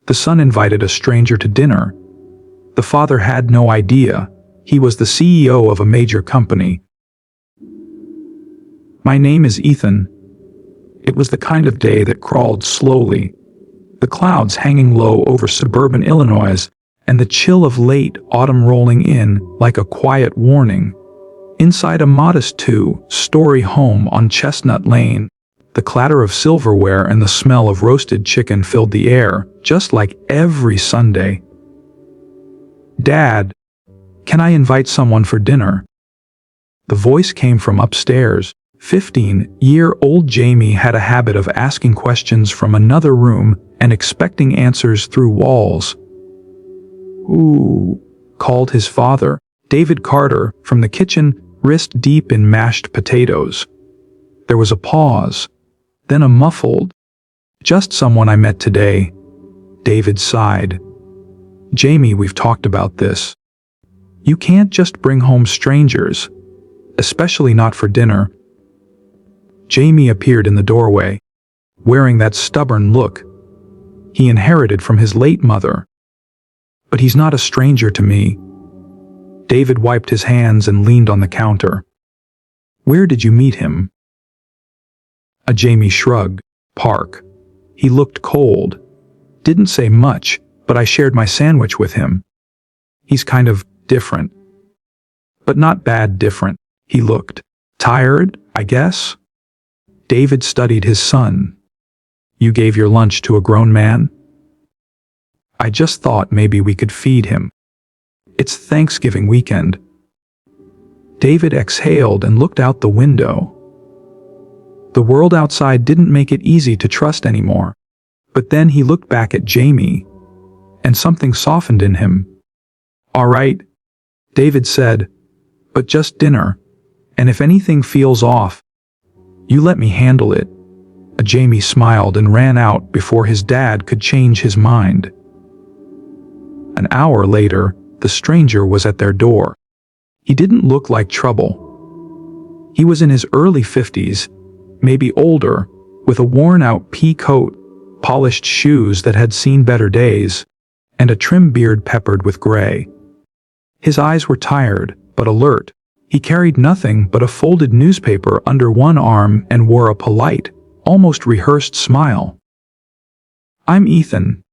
The son invited a stranger to dinner. The father had no idea. He was the CEO of a major company. My name is Ethan. It was the kind of day that crawled slowly, the clouds hanging low over suburban Illinois, and the chill of late autumn rolling in like a quiet warning. Inside a modest two-story home on Chestnut Lane, the clatter of silverware and the smell of roasted chicken filled the air, just like every Sunday. "Dad, can I invite someone for dinner?" The voice came from upstairs. 15-year-old Jamie had a habit of asking questions from another room and expecting answers through walls. "Ooh," called his father, David Carter, from the kitchen, wrist deep in mashed potatoes. There was a pause, then a muffled, "Just someone I met today." David sighed. "Jamie, we've talked about this. You can't just bring home strangers, especially not for dinner." Jamie appeared in the doorway, wearing that stubborn look he inherited from his late mother. "But he's not a stranger to me." David wiped his hands and leaned on the counter. "Where did you meet him?" Jamie shrugged. "Park. He looked cold. Didn't say much, but I shared my sandwich with him. He's kind of different. But not bad different. He looked tired, I guess." David studied his son. "You gave your lunch to a grown man?" "I just thought maybe we could feed him. It's Thanksgiving weekend." David exhaled and looked out the window. The world outside didn't make it easy to trust anymore. But then he looked back at Jamie, and something softened in him. "All right," David said, "but just dinner, and if anything feels off, you let me handle it." Jamie smiled and ran out before his dad could change his mind. An hour later, the stranger was at their door. He didn't look like trouble. He was in his early 50s, maybe older, with a worn-out pea coat, polished shoes that had seen better days, and a trim beard peppered with gray. His eyes were tired, but alert. He carried nothing but a folded newspaper under one arm and wore a polite, almost rehearsed smile. "I'm Ethan,"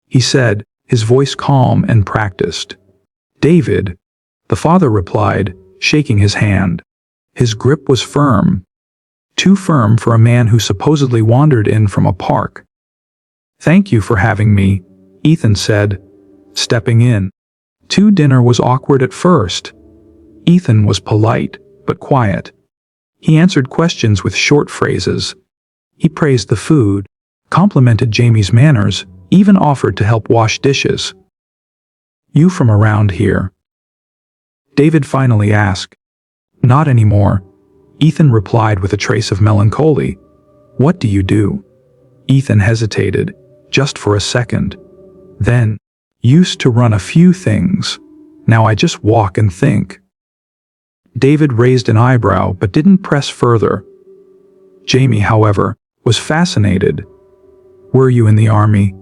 he said, his voice calm and practiced. "David," the father replied, shaking his hand. His grip was firm. Too firm for a man who supposedly wandered in from a park. "Thank you for having me," Ethan said, stepping in. Dinner was awkward at first. Ethan was polite, but quiet. He answered questions with short phrases. He praised the food, complimented Jamie's manners, even offered to help wash dishes. "You from around here?" David finally asked. "Not anymore," Ethan replied with a trace of melancholy. "What do you do?" Ethan hesitated, just for a second. Then, "Used to run a few things. Now I just walk and think." David raised an eyebrow but didn't press further. Jamie, however, was fascinated. "Were you in the army?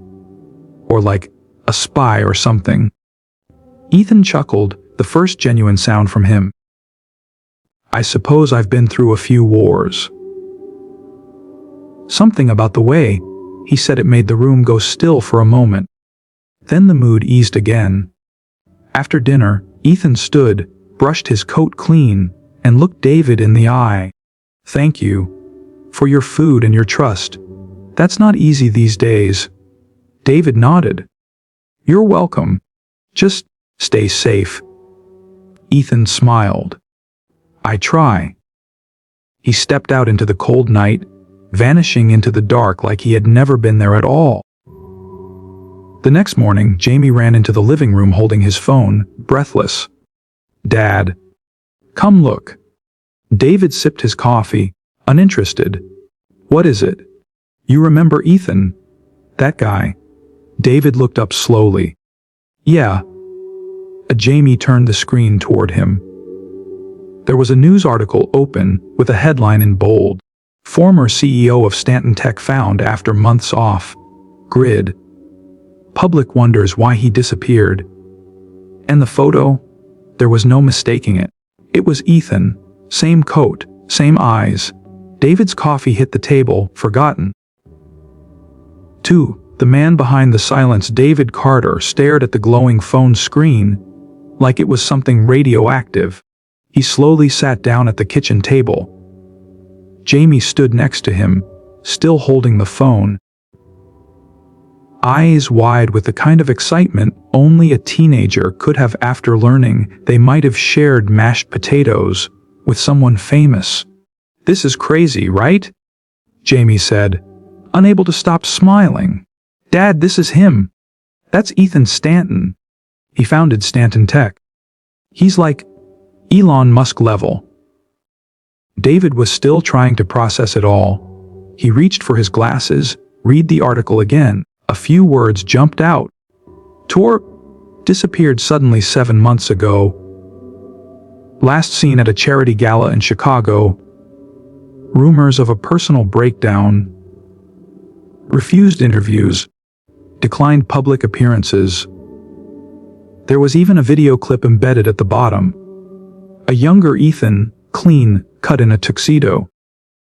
Or like a spy or something?" Ethan chuckled, the first genuine sound from him. "I suppose I've been through a few wars." Something about the way he said it made the room go still for a moment. Then the mood eased again. After dinner, Ethan stood, brushed his coat clean, and looked David in the eye. "Thank you for your food and your trust. That's not easy these days." David nodded. "You're welcome. Just stay safe." Ethan smiled. "I try." He stepped out into the cold night, vanishing into the dark like he had never been there at all. The next morning, Jamie ran into the living room holding his phone, breathless. "Dad, come look." David sipped his coffee, uninterested. "What is it?" "You remember Ethan? That guy?" David looked up slowly. "Yeah." Jamie turned the screen toward him. There was a news article open with a headline in bold. "Former CEO of Stanton Tech found after months off. Grid." Public wonders why he disappeared. And the photo? There was no mistaking it. It was Ethan. Same coat, same eyes. David's coffee hit the table, forgotten. 2. The man behind the silence, David Carter, stared at the glowing phone screen like it was something radioactive. He slowly sat down at the kitchen table. Jamie stood next to him, still holding the phone, eyes wide with the kind of excitement only a teenager could have after learning they might have shared mashed potatoes with someone famous. "This is crazy, right?" Jamie said, unable to stop smiling. "Dad, this is him. That's Ethan Stanton. He founded Stanton Tech. He's like Elon Musk level." David was still trying to process it all. He reached for his glasses, read the article again. A few words jumped out. Tour disappeared suddenly 7 months ago. Last seen at a charity gala in Chicago. Rumors of a personal breakdown. Refused interviews. Declined public appearances. There was even a video clip embedded at the bottom. A younger Ethan, clean, cut in a tuxedo,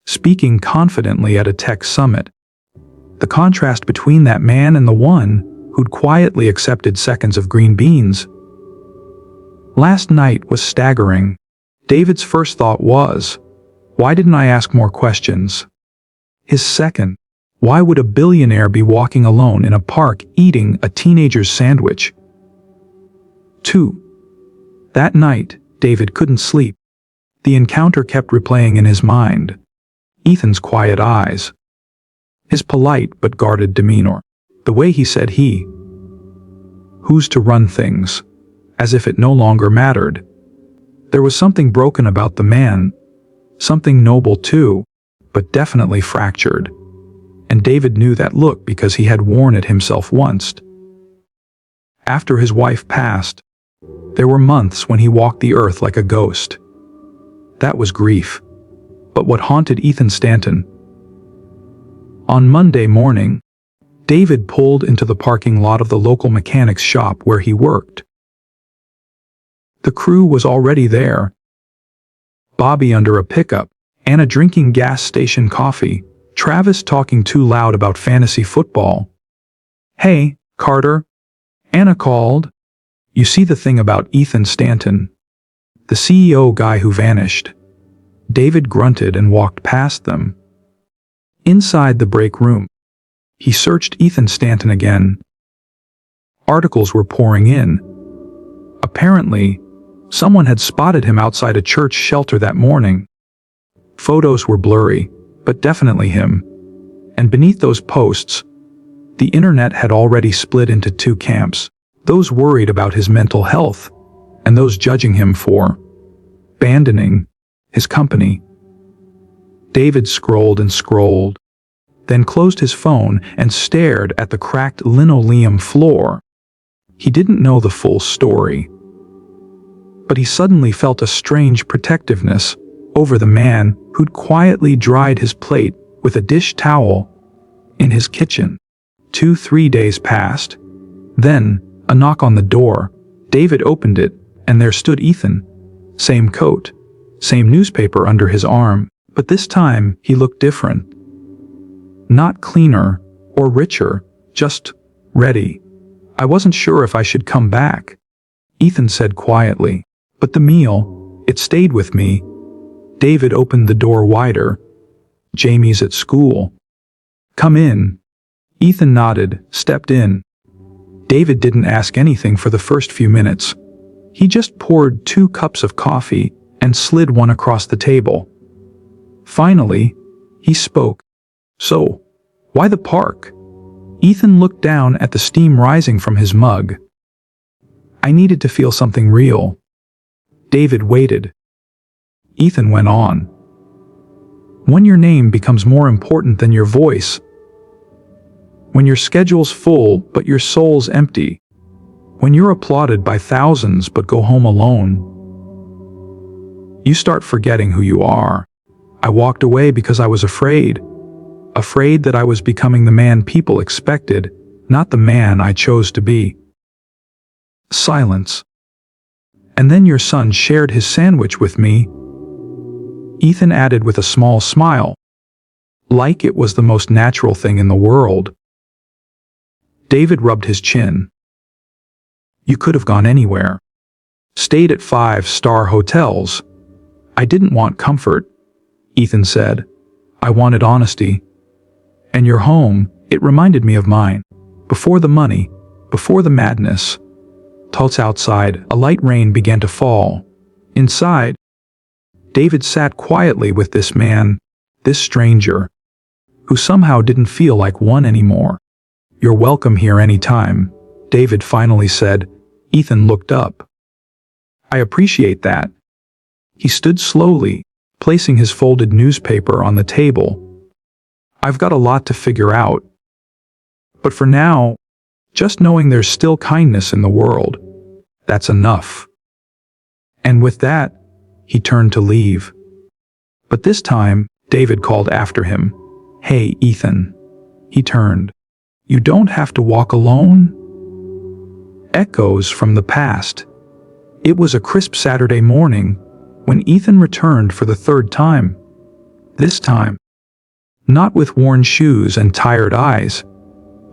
speaking confidently at a tech summit. The contrast between that man and the one who'd quietly accepted seconds of green beans last night was staggering. David's first thought was, why didn't I ask more questions? His second, why would a billionaire be walking alone in a park eating a teenager's sandwich? 2. That night, David couldn't sleep. The encounter kept replaying in his mind. Ethan's quiet eyes. His polite but guarded demeanor. The way he said who's to run things, as if it no longer mattered. There was something broken about the man, something noble too, but definitely fractured. And David knew that look because he had worn it himself once. After his wife passed, there were months when he walked the earth like a ghost. That was grief. But what haunted Ethan Stanton? On Monday morning, David pulled into the parking lot of the local mechanic's shop where he worked. The crew was already there. Bobby under a pickup, Anna drinking gas station coffee, Travis talking too loud about fantasy football. "Hey, Carter," Anna called. "You see the thing about Ethan Stanton? The CEO guy who vanished." David grunted and walked past them. Inside the break room, he searched Ethan Stanton again. Articles were pouring in. Apparently, someone had spotted him outside a church shelter that morning. Photos were blurry, but definitely him. And beneath those posts, the internet had already split into 2 camps. Those worried about his mental health, and those judging him for abandoning his company. David scrolled and scrolled, then closed his phone and stared at the cracked linoleum floor. He didn't know the full story, but he suddenly felt a strange protectiveness over the man who'd quietly dried his plate with a dish towel in his kitchen. 2-3 days passed. Then, a knock on the door. David opened it, and there stood Ethan. Same coat, same newspaper under his arm, but this time he looked different. Not cleaner or richer, just ready. "I wasn't sure if I should come back," Ethan said quietly. "But the meal, it stayed with me." David opened the door wider. "Jamie's at school." "Come in." Ethan nodded, stepped in. David didn't ask anything for the first few minutes. He just poured 2 cups of coffee and slid one across the table. Finally, he spoke. "So, why the park?" Ethan looked down at the steam rising from his mug. "I needed to feel something real." David waited. Ethan went on. "When your name becomes more important than your voice, when your schedule's full but your soul's empty, when you're applauded by thousands but go home alone, you start forgetting who you are." I walked away because I was afraid that I was becoming the man people expected not the man I chose to be. Silence. And then your son shared his sandwich with me, Ethan added with a small smile, like it was the most natural thing in the world. David rubbed his chin. You could have gone anywhere. Stayed at 5-star hotels. I didn't want comfort, Ethan said. I wanted honesty. And your home, it reminded me of mine. Before the money, before the madness. Tulsa outside, a light rain began to fall. Inside, David sat quietly with this man, this stranger, who somehow didn't feel like one anymore. You're welcome here anytime, David finally said. Ethan looked up. I appreciate that. He stood slowly, placing his folded newspaper on the table. I've got a lot to figure out. But for now, just knowing there's still kindness in the world, that's enough. And with that, he turned to leave. But this time, David called after him. Hey, Ethan. He turned. You don't have to walk alone? Echoes from the past. It was a crisp Saturday morning when Ethan returned for the third time. This time, not with worn shoes and tired eyes,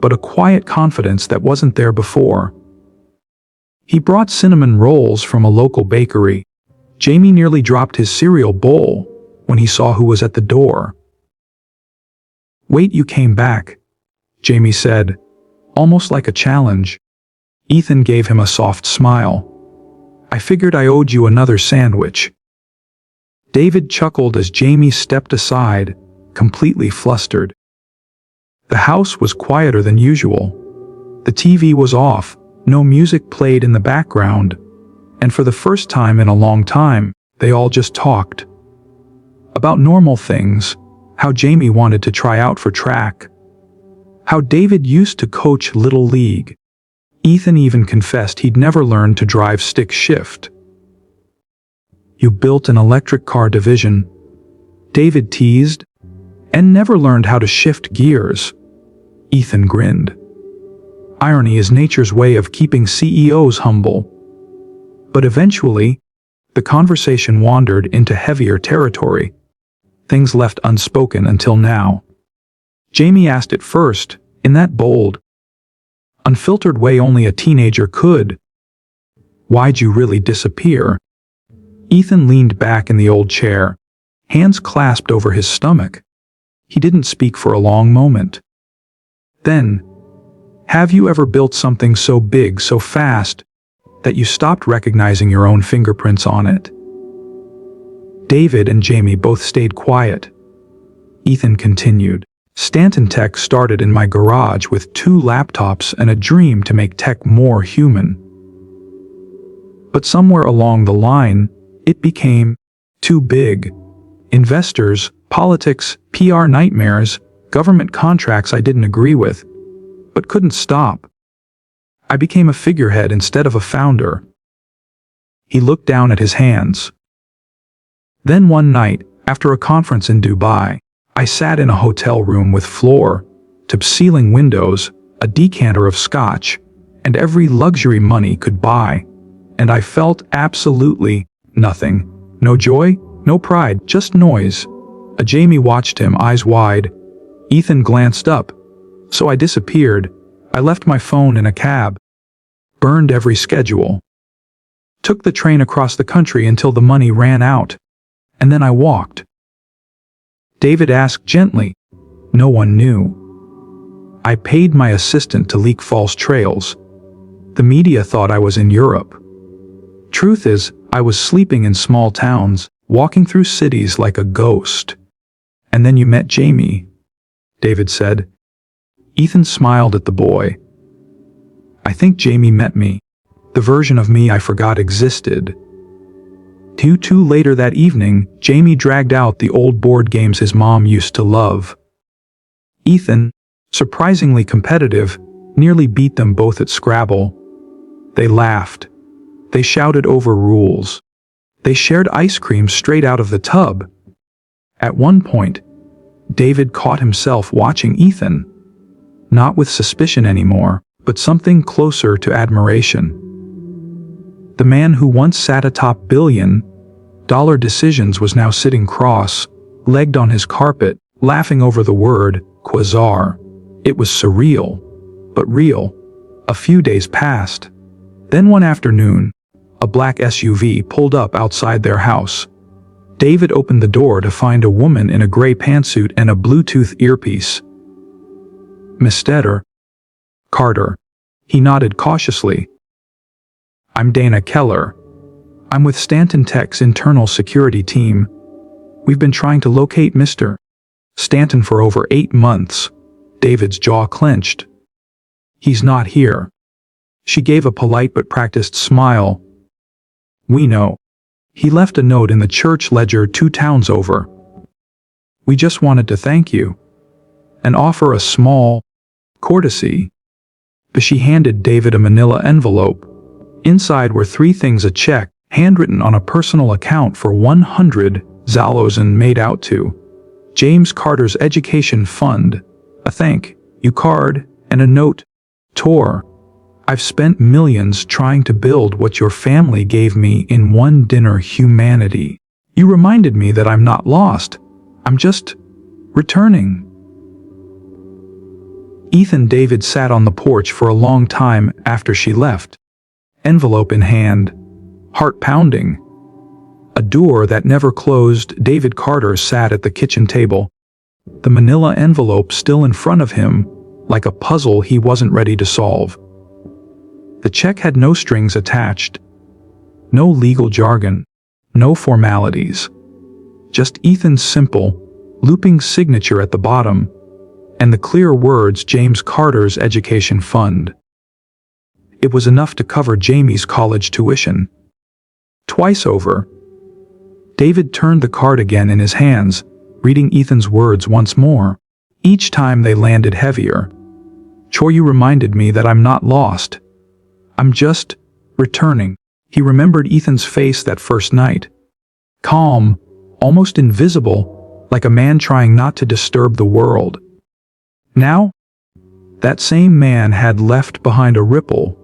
but a quiet confidence that wasn't there before. He brought cinnamon rolls from a local bakery. Jamie nearly dropped his cereal bowl when he saw who was at the door. Wait, you came back, Jamie said, almost like a challenge. Ethan gave him a soft smile. I figured I owed you another sandwich. David chuckled as Jamie stepped aside, completely flustered. The house was quieter than usual. The TV was off, no music played in the background, and for the first time in a long time, they all just talked. About normal things, how Jamie wanted to try out for track, how David used to coach Little League. Ethan even confessed he'd never learned to drive stick shift. You built an electric car division, David teased, and never learned how to shift gears. Ethan grinned. Irony is nature's way of keeping CEOs humble. But eventually, the conversation wandered into heavier territory. Things left unspoken until now. Jamie asked it first, in that bold, unfiltered way only a teenager could. Why'd you really disappear? Ethan leaned back in the old chair, hands clasped over his stomach. He didn't speak for a long moment. Then, have you ever built something so big so fast that you stopped recognizing your own fingerprints on it? David and Jamie both stayed quiet. Ethan continued. Stanton Tech started in my garage with 2 laptops and a dream to make tech more human. But somewhere along the line, it became too big. Investors, politics, PR nightmares, government contracts I didn't agree with, but couldn't stop. I became a figurehead instead of a founder. He looked down at his hands. Then one night, after a conference in Dubai, I sat in a hotel room with floor-to-ceiling windows, a decanter of scotch, and every luxury money could buy, and I felt absolutely nothing. No joy, no pride, just noise. Jamie watched him, eyes wide. Ethan glanced up. So I disappeared. I left my phone in a cab. Burned every schedule. Took the train across the country until the money ran out. And then I walked. David asked gently. No one knew. I paid my assistant to leak false trails. The media thought I was in Europe. Truth is, I was sleeping in small towns, walking through cities like a ghost. And then you met Jamie, David said. Ethan smiled at the boy. I think Jamie met me. The version of me I forgot existed. Too later that evening, Jamie dragged out the old board games his mom used to love. Ethan, surprisingly competitive, nearly beat them both at Scrabble. They laughed. They shouted over rules. They shared ice cream straight out of the tub. At one point, David caught himself watching Ethan. not with suspicion anymore, but something closer to admiration. The man who once sat atop billion-dollar decisions was now sitting cross-legged on his carpet, laughing over the word quasar. It was surreal, but real. A few days passed. Then one afternoon, a black SUV pulled up outside their house. David opened the door to find a woman in a gray pantsuit and a Bluetooth earpiece. "Mr. Carter." He nodded cautiously. "I'm Dana Keller. I'm with Stanton Tech's internal security team. We've been trying to locate Mr. Stanton for over 8 months." David's jaw clenched. "He's not here." She gave a polite but practiced smile. "We know. He left a note in the church ledger 2 towns over. We just wanted to thank you and offer a small courtesy." She handed David a manila envelope. Inside were 3 things: a check, handwritten on a personal account for $100,000 made out to James Carter's education fund, a thank you card, and a note. Tor, "I've spent millions trying to build what your family gave me in one dinner. Humanity. You reminded me that I'm not lost. I'm just returning." Ethan David sat on the porch for a long time after she left, envelope in hand, heart pounding. A door that never closed. David Carter sat at the kitchen table, the manila envelope still in front of him, like a puzzle he wasn't ready to solve. The check had no strings attached, no legal jargon, no formalities. Just Ethan's simple, looping signature at the bottom, and the clear words James Carter's education fund. It was enough to cover Jamie's college tuition. Twice over. David turned the card again in his hands, reading Ethan's words once more. Each time they landed heavier. "Chor, you reminded me that I'm not lost. I'm just returning." He remembered Ethan's face that first night. Calm, almost invisible, like a man trying not to disturb the world. Now, that same man had left behind a ripple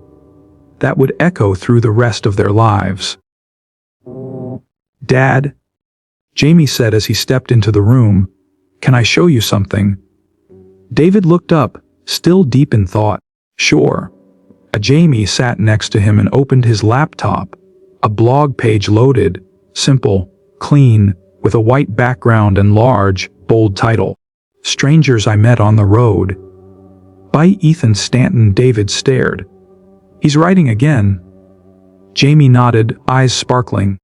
that would echo through the rest of their lives. "Dad," Jamie said as he stepped into the room, "can I show you something?" David looked up, still deep in thought. "Sure." Jamie sat next to him and opened his laptop. A blog page loaded, simple, clean, with a white background and large, bold title. "Strangers I Met on the Road." By Ethan Stanton. David stared. "He's writing again." Jamie nodded, eyes sparkling.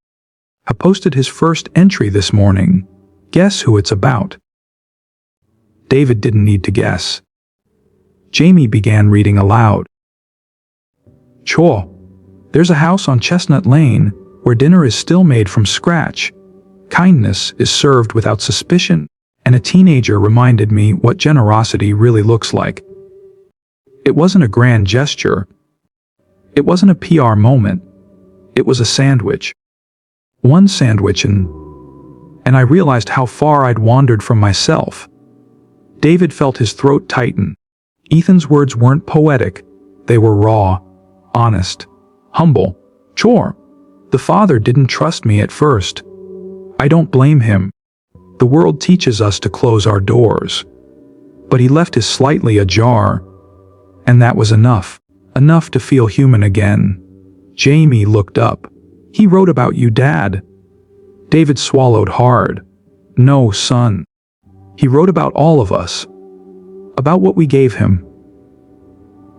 "I posted his first entry this morning. Guess who it's about?" David didn't need to guess. Jamie began reading aloud. "Chor, there's a house on Chestnut Lane where dinner is still made from scratch. Kindness is served without suspicion, and a teenager reminded me what generosity really looks like." It wasn't a grand gesture. It wasn't a PR moment. It was a sandwich. One sandwich, and I realized how far I'd wandered from myself. David felt his throat tighten. Ethan's words weren't poetic. They were raw, honest, humble. "Chor, the father didn't trust me at first. I don't blame him. The world teaches us to close our doors. But he left it slightly ajar, and that was enough. Enough to feel human again." Jamie looked up. "He wrote about you, Dad." David swallowed hard. "No, son. He wrote about all of us. About what we gave him.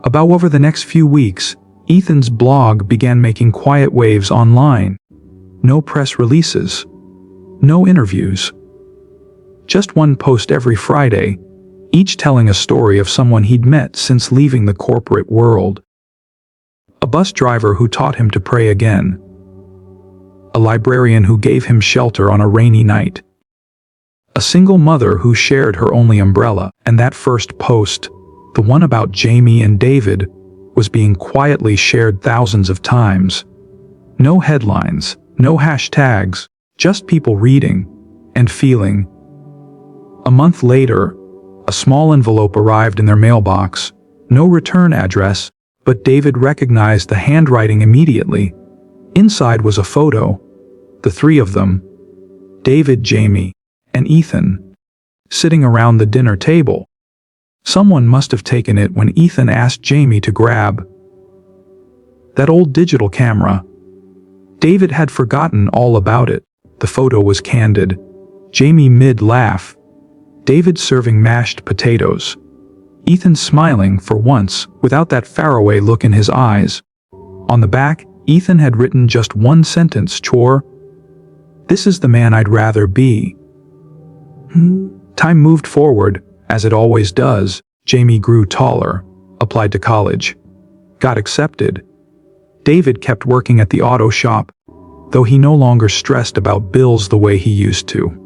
About over the next few weeks, Ethan's blog began making quiet waves online. No press releases. No interviews. Just one post every Friday, each telling a story of someone he'd met since leaving the corporate world. A bus driver who taught him to pray again. A librarian who gave him shelter on a rainy night. A single mother who shared her only umbrella. And that first post, the one about Jamie and David, was being quietly shared thousands of times. No headlines, no hashtags, just people reading and feeling. A month later, A small envelope arrived in their mailbox. No return address, but David recognized the handwriting immediately. Inside was a photo. The three of them, David, Jamie, and Ethan, sitting around the dinner table. Someone must have taken it when Ethan asked Jamie to grab that old digital camera. David had forgotten all about it. The photo was candid. Jamie mid-laugh. David serving mashed potatoes. Ethan smiling for once, without that faraway look in his eyes. On the back, Ethan had written just one sentence, chore. This is the man I'd rather be. Time moved forward, as it always does. Jamie grew taller, applied to college, got accepted. David kept working at the auto shop, though he no longer stressed about bills the way he used to.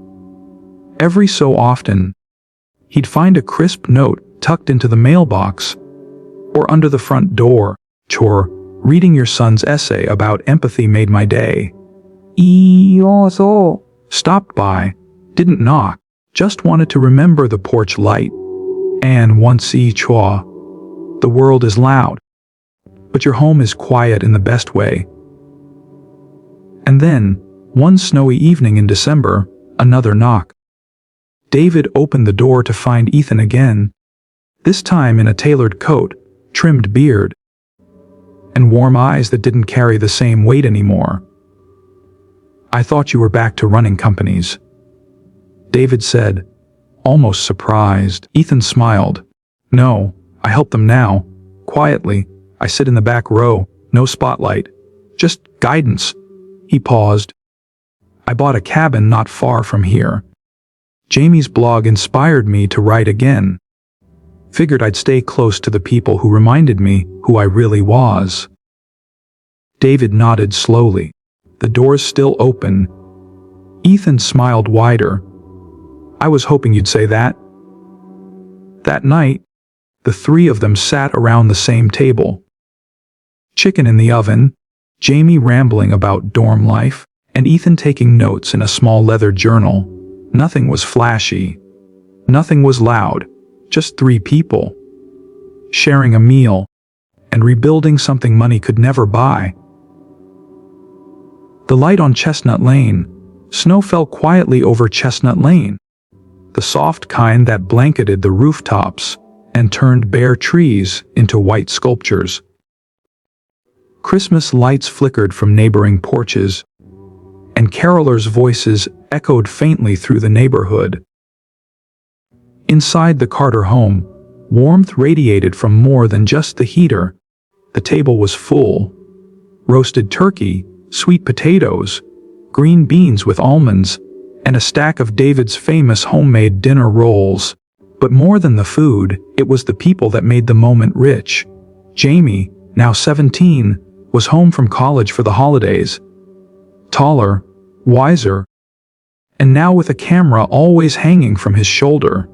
Every so often, he'd find a crisp note tucked into the mailbox or under the front door. Chore, reading your son's essay about empathy made my day. Stopped by, didn't knock, just wanted to remember the porch light. And once chua. The world is loud, but your home is quiet in the best way. And then, one snowy evening in December, another knock. David opened the door to find Ethan again, this time in a tailored coat, trimmed beard, and warm eyes that didn't carry the same weight anymore. I thought you were back to running companies, David said, almost surprised. Ethan smiled. No, I help them now. Quietly, I sit in the back row, no spotlight, just guidance. He paused. I bought a cabin not far from here. Jamie's blog inspired me to write again. Figured I'd stay close to the people who reminded me who I really was. David nodded slowly. The doors still open. Ethan smiled wider. I was hoping you'd say that. That night, the three of them sat around the same table. Chicken in the oven, Jamie rambling about dorm life, and Ethan taking notes in a small leather journal. Nothing was flashy. Nothing was loud. Just three people, sharing a meal, and rebuilding something money could never buy. The light on Chestnut Lane. Snow fell quietly over Chestnut Lane, the soft kind that blanketed the rooftops and turned bare trees into white sculptures. Christmas lights flickered from neighboring porches, and carolers' voices echoed faintly through the neighborhood. Inside the Carter home, warmth radiated from more than just the heater. The table was full. Roasted turkey, sweet potatoes, green beans with almonds, and a stack of David's famous homemade dinner rolls. But more than the food, it was the people that made the moment rich. Jamie, now 17, was home from college for the holidays. Taller, wiser, and now with a camera always hanging from his shoulder.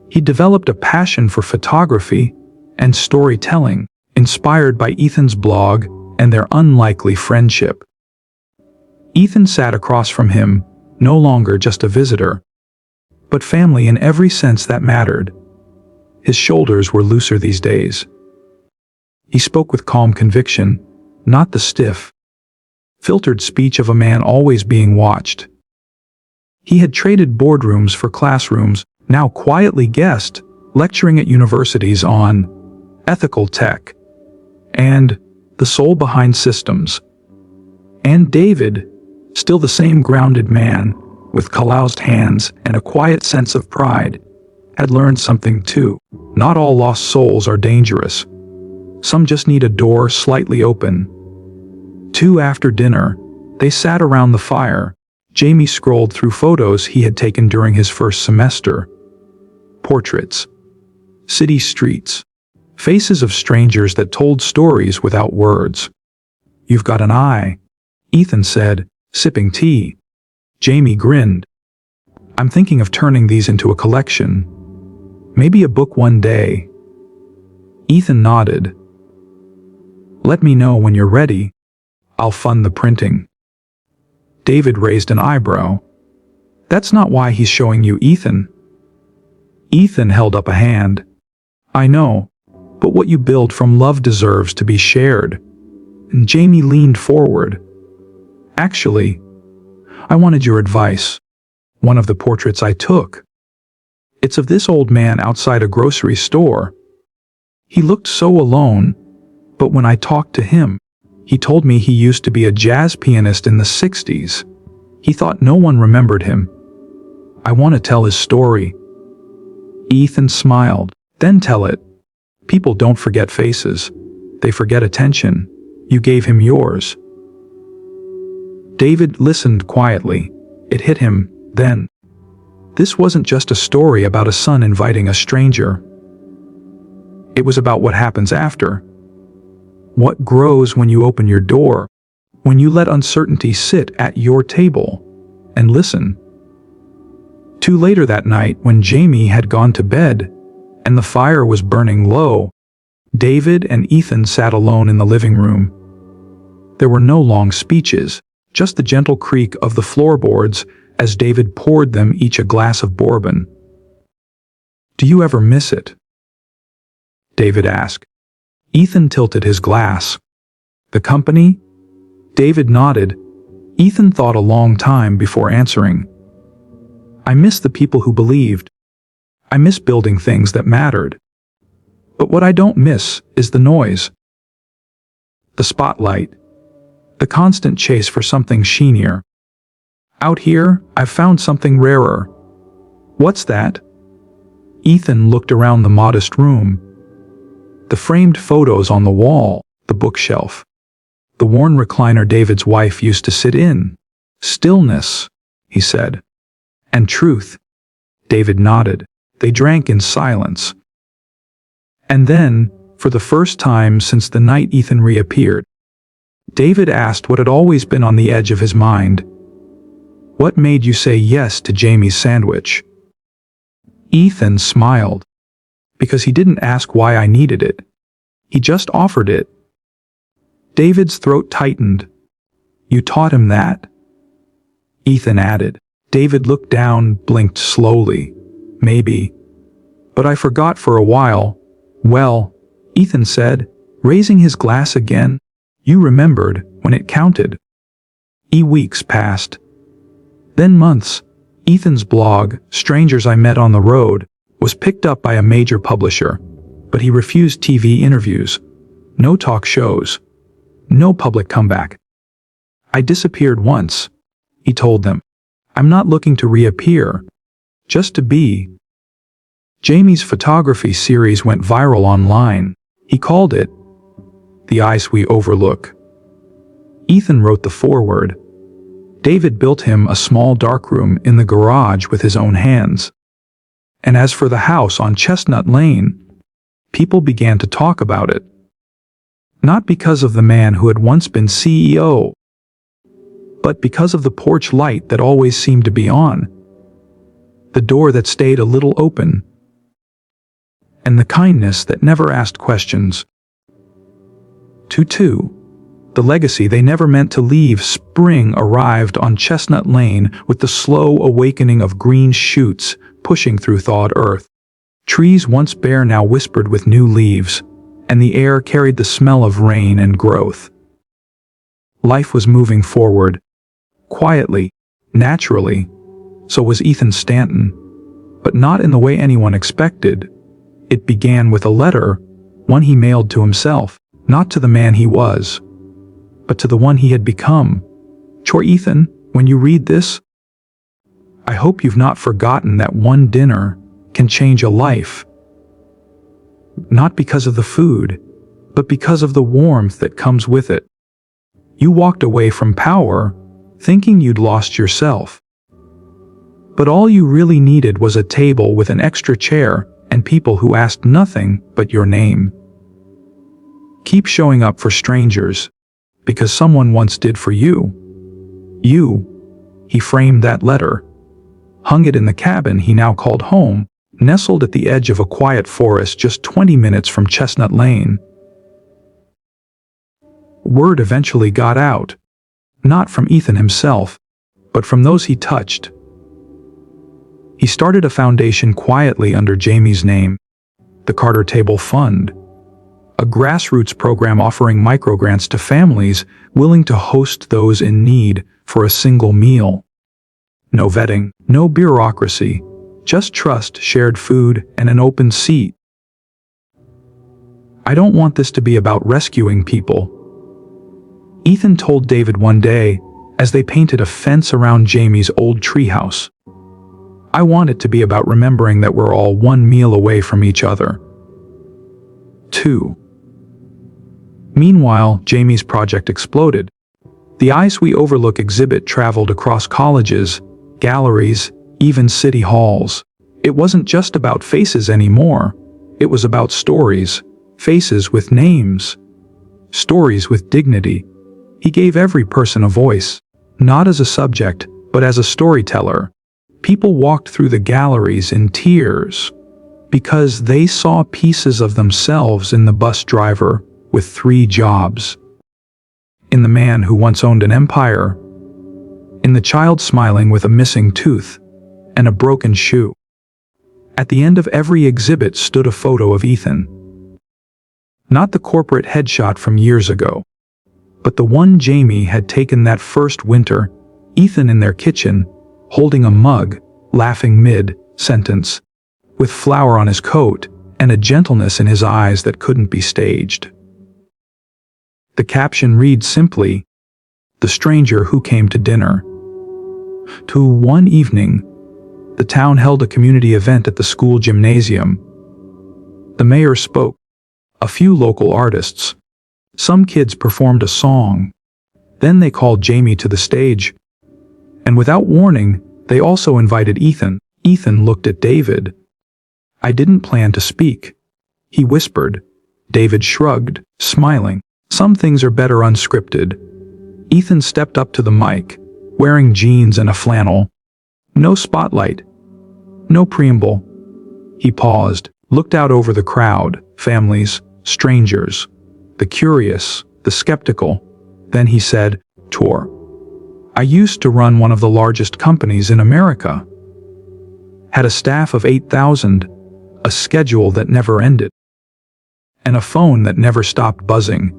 He developed a passion for photography and storytelling, inspired by Ethan's blog and their unlikely friendship. Ethan sat across from him, no longer just a visitor, but family in every sense that mattered. His shoulders were looser these days. He spoke with calm conviction, not the stiff, filtered speech of a man always being watched. He had traded boardrooms for classrooms, now quietly guest, lecturing at universities on ethical tech and the soul behind systems. And David, still the same grounded man, with calloused hands and a quiet sense of pride, had learned something too. Not all lost souls are dangerous. Some just need a door slightly open. After dinner, they sat around the fire. Jamie scrolled through photos he had taken during his first semester. Portraits, city streets, faces of strangers that told stories without words. You've got an eye, Ethan said, sipping tea. Jamie grinned. I'm thinking of turning these into a collection. Maybe a book one day. Ethan nodded. Let me know when you're ready. I'll fund the printing. David raised an eyebrow. That's not why he's showing you Ethan. Ethan held up a hand. I know, but what you build from love deserves to be shared. And Jamie leaned forward. Actually, I wanted your advice. One of the portraits I took. It's of this old man outside a grocery store. He looked so alone, but when I talked to him, he told me he used to be a jazz pianist in the 60s. He thought no one remembered him. I want to tell his story. Ethan smiled. Then tell it. People don't forget faces. They forget attention. You gave him yours. David listened quietly. It hit him, then. This wasn't just a story about a son inviting a stranger. It was about what happens after. What grows when you open your door, when you let uncertainty sit at your table and listen. Too later that night, when Jamie had gone to bed and the fire was burning low, David and Ethan sat alone in the living room. There were no long speeches, just the gentle creak of the floorboards as David poured them each a glass of bourbon. Do you ever miss it? David asked. Ethan tilted his glass. The company? David nodded. Ethan thought a long time before answering. I miss the people who believed. I miss building things that mattered. But what I don't miss is the noise. The spotlight. The constant chase for something sheenier. Out here, I've found something rarer. What's that? Ethan looked around the modest room. The framed photos on the wall, the bookshelf. The worn recliner David's wife used to sit in. Stillness, he said. And truth. David nodded. They drank in silence. And then, for the first time since the night Ethan reappeared, David asked what had always been on the edge of his mind. What made you say yes to Jamie's sandwich? Ethan smiled. Because he didn't ask why I needed it. He just offered it. David's throat tightened. You taught him that? Ethan added. David looked down, blinked slowly. Maybe. But I forgot for a while. Well, Ethan said, raising his glass again. You remembered when it counted. Weeks passed. Then months. Ethan's blog, Strangers I Met on the Road, was picked up by a major publisher, but he refused TV interviews. No talk shows. No public comeback. I disappeared once, he told them. I'm not looking to reappear, just to be. Jamie's photography series went viral online. He called it The Ice We Overlook. Ethan wrote the foreword. David built him a small darkroom in the garage with his own hands. And as for the house on Chestnut Lane, people began to talk about it. Not because of the man who had once been CEO, but because of the porch light that always seemed to be on, the door that stayed a little open, and the kindness that never asked questions. 2-2. The legacy they never meant to leave. Spring arrived on Chestnut Lane with the slow awakening of green shoots pushing through thawed earth. Trees once bare now whispered with new leaves, and the air carried the smell of rain and growth. Life was moving forward. Quietly, naturally. So was Ethan Stanton. But not in the way anyone expected. It began with a letter, one he mailed to himself, not to the man he was, but to the one he had become. Chore Ethan, when you read this, I hope you've not forgotten that one dinner can change a life. Not because of the food, but because of the warmth that comes with it. You walked away from power, thinking you'd lost yourself. But all you really needed was a table with an extra chair and people who asked nothing but your name. Keep showing up for strangers, because someone once did for you. He framed that letter, hung it in the cabin he now called home, nestled at the edge of a quiet forest just 20 minutes from Chestnut Lane. Word eventually got out, not from Ethan himself, but from those he touched. He started a foundation quietly under Jamie's name, the Carter Table Fund, a grassroots program offering microgrants to families willing to host those in need for a single meal. No vetting, no bureaucracy, just trust, shared food, and an open seat. "I don't want this to be about rescuing people," Ethan told David one day as they painted a fence around Jamie's old treehouse. "I want it to be about remembering that we're all one meal away from each other." 2. Meanwhile, Jamie's project exploded. The Eyes We Overlook exhibit traveled across colleges, galleries, even city halls. It wasn't just about faces anymore. It was about stories, faces with names, stories with dignity. He gave every person a voice, not as a subject, but as a storyteller. People walked through the galleries in tears because they saw pieces of themselves in the bus driver with 3 jobs, in the man who once owned an empire, in the child smiling with a missing tooth and a broken shoe. At the end of every exhibit stood a photo of Ethan. Not the corporate headshot from years ago, but the one Jamie had taken that first winter, Ethan in their kitchen, holding a mug, laughing mid-sentence, with flour on his coat and a gentleness in his eyes that couldn't be staged. The caption reads simply, "The stranger who came to dinner." One evening, the town held a community event at the school gymnasium. The mayor spoke, a few local artists. Some kids performed a song. Then they called Jamie to the stage. And without warning, they also invited Ethan. Ethan looked at David. "I didn't plan to speak," he whispered. David shrugged, smiling. "Some things are better unscripted." Ethan stepped up to the mic, wearing jeans and a flannel. No spotlight. No preamble. He paused, looked out over the crowd, families, strangers, the curious, the skeptical. Then he said, "Tor, I used to run one of the largest companies in America. Had a staff of 8,000, a schedule that never ended, and a phone that never stopped buzzing.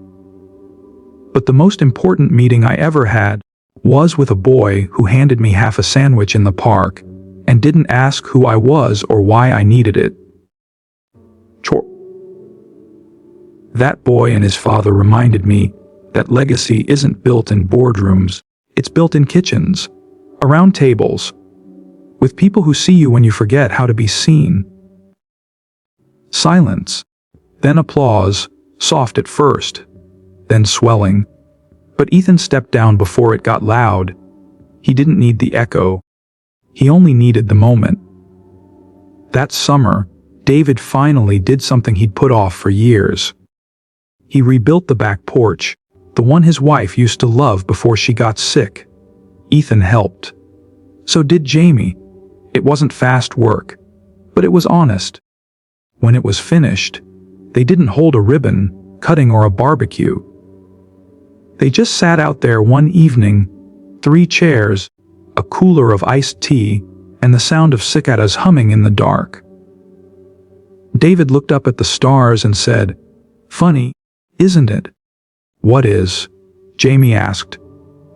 But the most important meeting I ever had was with a boy who handed me half a sandwich in the park and didn't ask who I was or why I needed it. Chor. That boy and his father reminded me that legacy isn't built in boardrooms, it's built in kitchens, around tables, with people who see you when you forget how to be seen." Silence, then applause, soft at first, then swelling. But Ethan stepped down before it got loud. He didn't need the echo. He only needed the moment. That summer, David finally did something he'd put off for years. He rebuilt the back porch, the one his wife used to love before she got sick. Ethan helped. So did Jamie. It wasn't fast work, but it was honest. When it was finished, they didn't hold a ribbon, cutting, or a barbecue. They just sat out there one evening, 3 chairs, a cooler of iced tea, and the sound of cicadas humming in the dark. David looked up at the stars and said, "Funny, isn't it?" "What is?" Jamie asked.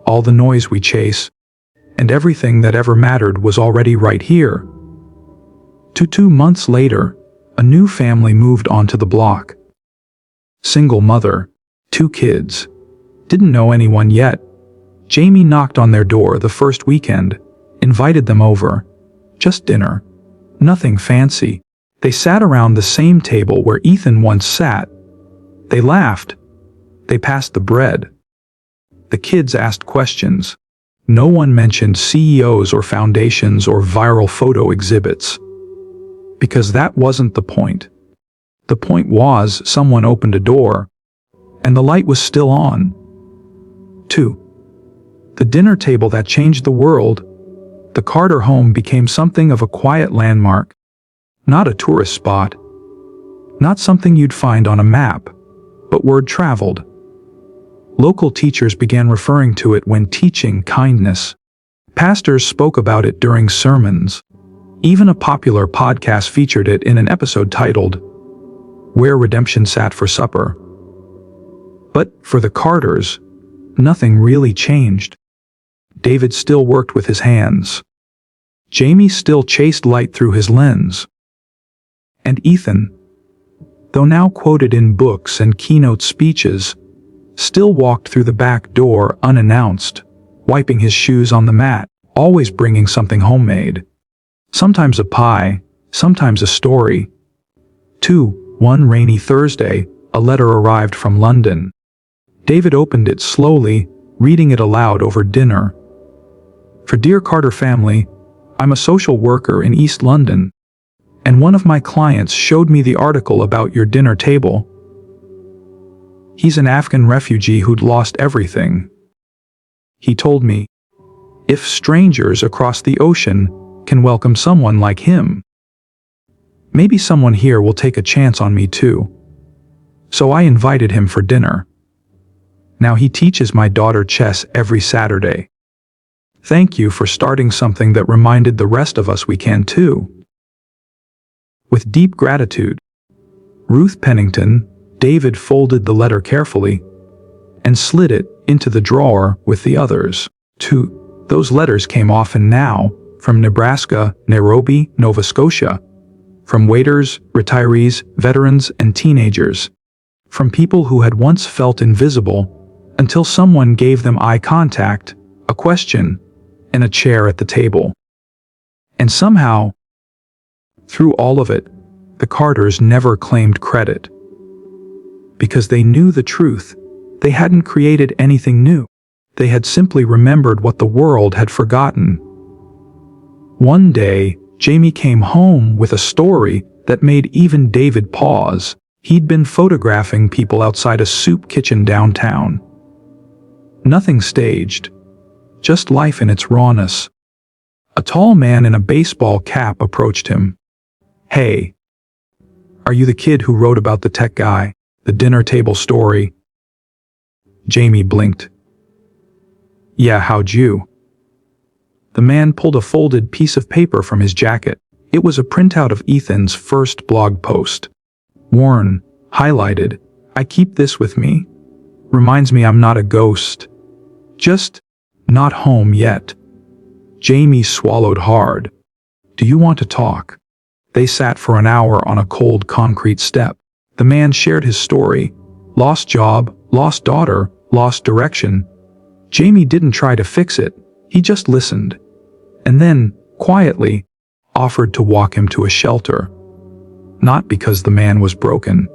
"All the noise we chase, and everything that ever mattered was already right here." 2 months later, a new family moved onto the block. Single mother, 2 kids. Didn't know anyone yet. Jamie knocked on their door the first weekend, invited them over. Just dinner. Nothing fancy. They sat around the same table where Ethan once sat. They laughed. They passed the bread. The kids asked questions. No one mentioned CEOs or foundations or viral photo exhibits. Because that wasn't the point. The point was someone opened a door, and the light was still on. 2. The dinner table that changed the world. The Carter home became something of a quiet landmark. Not a tourist spot. Not something you'd find on a map, but word traveled. Local teachers began referring to it when teaching kindness. Pastors spoke about it during sermons. Even a popular podcast featured it in an episode titled, Where Redemption Sat for Supper. But for the Carters, nothing really changed. David still worked with his hands. Jamie still chased light through his lens. And Ethan, though now quoted in books and keynote speeches, still walked through the back door unannounced, wiping his shoes on the mat, always bringing something homemade. Sometimes a pie, sometimes a story. One rainy Thursday, a letter arrived from London. David opened it slowly, reading it aloud over dinner. For dear Carter family, I'm a social worker in East London, and one of my clients showed me the article about your dinner table. He's an Afghan refugee who'd lost everything. He told me, if strangers across the ocean can welcome someone like him, maybe someone here will take a chance on me too. So I invited him for dinner. Now he teaches my daughter chess every Saturday. Thank you for starting something that reminded the rest of us we can too. With deep gratitude, Ruth Pennington. David folded the letter carefully and slid it into the drawer with the others. Those letters came often now, from Nebraska, Nairobi, Nova Scotia, from waiters, retirees, veterans, and teenagers, from people who had once felt invisible until someone gave them eye contact, a question, and a chair at the table. And somehow, through all of it, the Carters never claimed credit. Because they knew the truth, they hadn't created anything new. They had simply remembered what the world had forgotten. One day, Jamie came home with a story that made even David pause. He'd been photographing people outside a soup kitchen downtown. Nothing staged, just life in its rawness. A tall man in a baseball cap approached him. Hey, are you the kid who wrote about the tech guy? The dinner table story? Jamie blinked. Yeah, how'd you? The man pulled a folded piece of paper from his jacket. It was a printout of Ethan's first blog post. Worn, highlighted, I keep this with me. Reminds me I'm not a ghost. Just not home yet. Jamie swallowed hard. Do you want to talk? They sat for an hour on a cold concrete step. The man shared his story. Lost job, lost daughter, lost direction. Jamie didn't try to fix it. He just listened. And then, quietly, offered to walk him to a shelter. Not because the man was broken,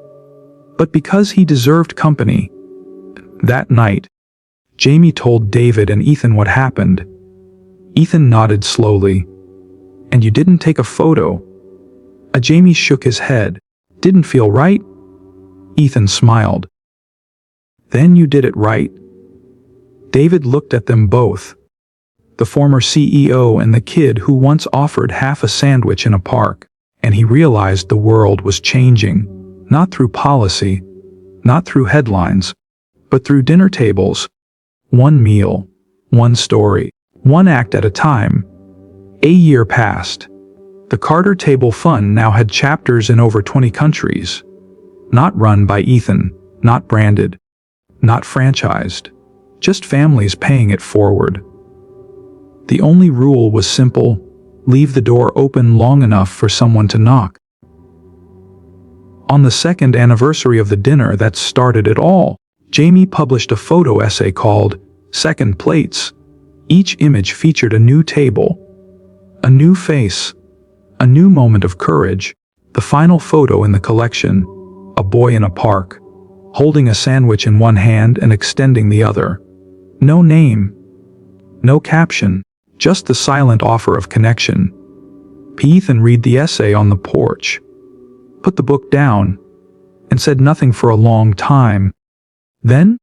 but because he deserved company. That night, Jamie told David and Ethan what happened. Ethan nodded slowly. And you didn't take a photo? Jamie shook his head. Didn't feel right? Ethan smiled. Then you did it right. David looked at them both. The former CEO and the kid who once offered half a sandwich in a park, and he realized the world was changing, not through policy, not through headlines, but through dinner tables. One meal, one story, one act at a time. A year passed. The Carter Table Fund now had chapters in over 20 countries. Not run by Ethan, not branded, not franchised, just families paying it forward. The only rule was simple: leave the door open long enough for someone to knock. On the second anniversary of the dinner that started it all, Jamie published a photo essay called Second Plates. Each image featured a new table, a new face, a new moment of courage. The final photo in the collection, a boy in a park, holding a sandwich in one hand and extending the other. No name, no caption, just the silent offer of connection. Ethan read the essay on the porch, put the book down, and said nothing for a long time. Then,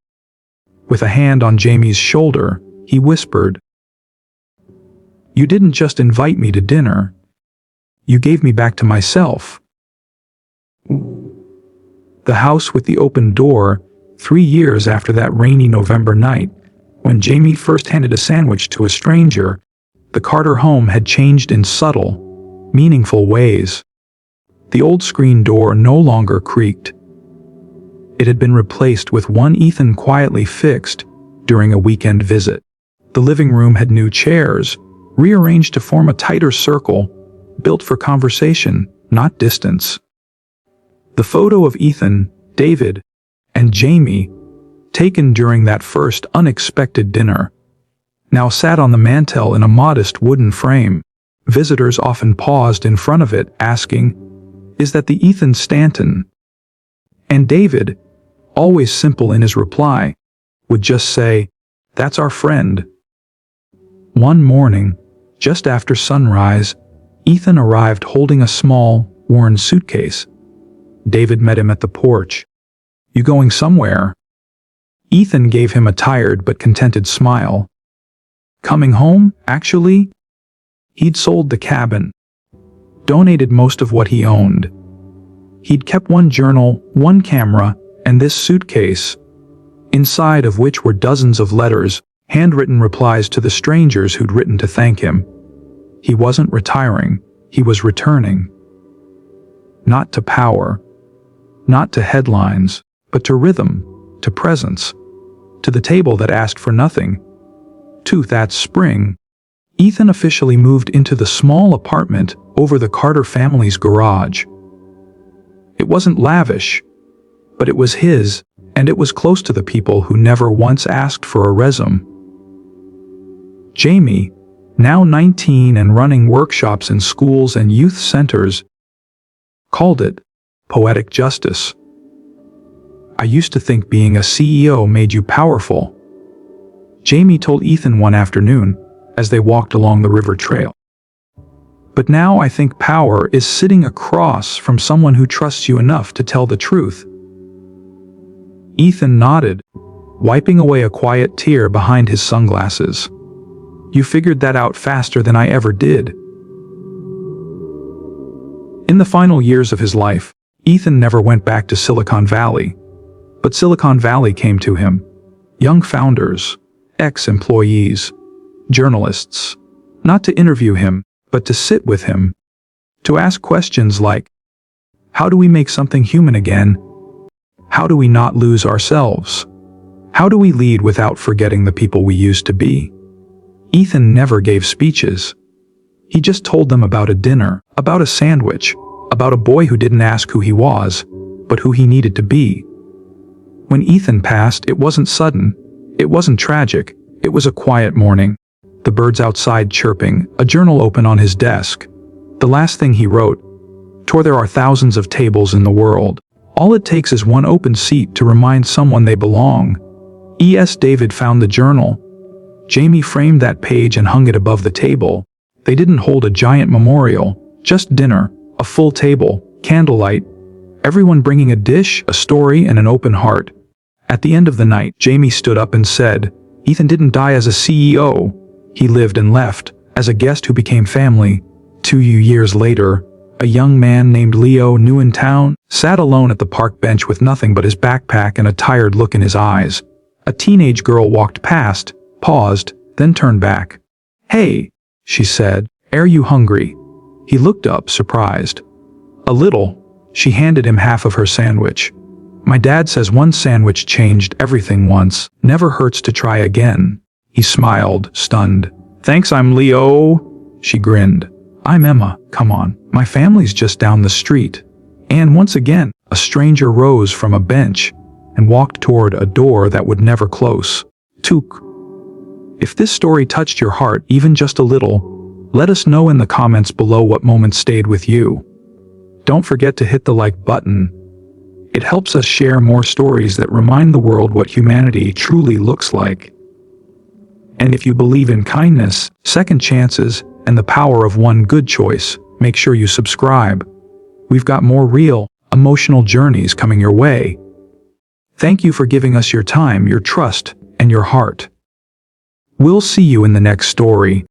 with a hand on Jamie's shoulder, he whispered, "You didn't just invite me to dinner. You gave me back to myself." The house with the open door, 3 years after that rainy November night, when Jamie first handed a sandwich to a stranger, the Carter home had changed in subtle, meaningful ways. The old screen door no longer creaked. It had been replaced with one Ethan quietly fixed during a weekend visit. The living room had new chairs, rearranged to form a tighter circle, built for conversation, not distance. The photo of Ethan, David, and Jamie, taken during that first unexpected dinner, now sat on the mantel in a modest wooden frame. Visitors often paused in front of it, asking, "Is that the Ethan Stanton?" And David, always simple in his reply, would just say, "That's our friend." One morning, just after sunrise, Ethan arrived holding a small, worn suitcase. David met him at the porch. "You going somewhere?" Ethan gave him a tired but contented smile. "Coming home, actually?" He'd sold the cabin, donated most of what he owned. He'd kept one journal, one camera, and this suitcase, inside of which were dozens of letters, handwritten replies to the strangers who'd written to thank him. He wasn't retiring, he was returning. Not to power, not to headlines, but to rhythm, to presence, to the table that asked for nothing. That spring, Ethan officially moved into the small apartment over the Carter family's garage. It wasn't lavish, but it was his, and it was close to the people who never once asked for a resume. Jamie, now 19 and running workshops in schools and youth centers, called it poetic justice. "I used to think being a CEO made you powerful," Jamie told Ethan one afternoon as they walked along the river trail. "But now I think power is sitting across from someone who trusts you enough to tell the truth." Ethan nodded, wiping away a quiet tear behind his sunglasses. "You figured that out faster than I ever did." In the final years of his life, Ethan never went back to Silicon Valley. But Silicon Valley came to him. Young founders, ex-employees, journalists, not to interview him, but to sit with him, to ask questions like, how do we make something human again? How do we not lose ourselves? How do we lead without forgetting the people we used to be? Ethan never gave speeches. He just told them about a dinner, about a sandwich, about a boy who didn't ask who he was, but who he needed to be. When Ethan passed, it wasn't sudden, it wasn't tragic, it was a quiet morning. The birds outside chirping, a journal open on his desk. The last thing he wrote, there are thousands of tables in the world. All it takes is one open seat to remind someone they belong. E.S. David found the journal. Jamie framed that page and hung it above the table. They didn't hold a giant memorial, just dinner, a full table, candlelight, everyone bringing a dish, a story, and an open heart. At the end of the night, Jamie stood up and said, "Ethan didn't die as a CEO. He lived and left, as a guest who became family." 2 years later, a young man named Leo, new in town, sat alone at the park bench with nothing but his backpack and a tired look in his eyes. A teenage girl walked past, paused, then turned back. "Hey," she said, "are you hungry?" He looked up, surprised. "A little." She handed him half of her sandwich. "My dad says one sandwich changed everything once. Never hurts to try again." He smiled, stunned. "Thanks, I'm Leo." She grinned. "I'm Emma, come on, my family's just down the street." And once again, a stranger rose from a bench and walked toward a door that would never close. Took. If this story touched your heart even just a little, let us know in the comments below what moments stayed with you. Don't forget to hit the like button. It helps us share more stories that remind the world what humanity truly looks like. And if you believe in kindness, second chances, and the power of one good choice, make sure you subscribe. We've got more real, emotional journeys coming your way. Thank you for giving us your time, your trust, and your heart. We'll see you in the next story.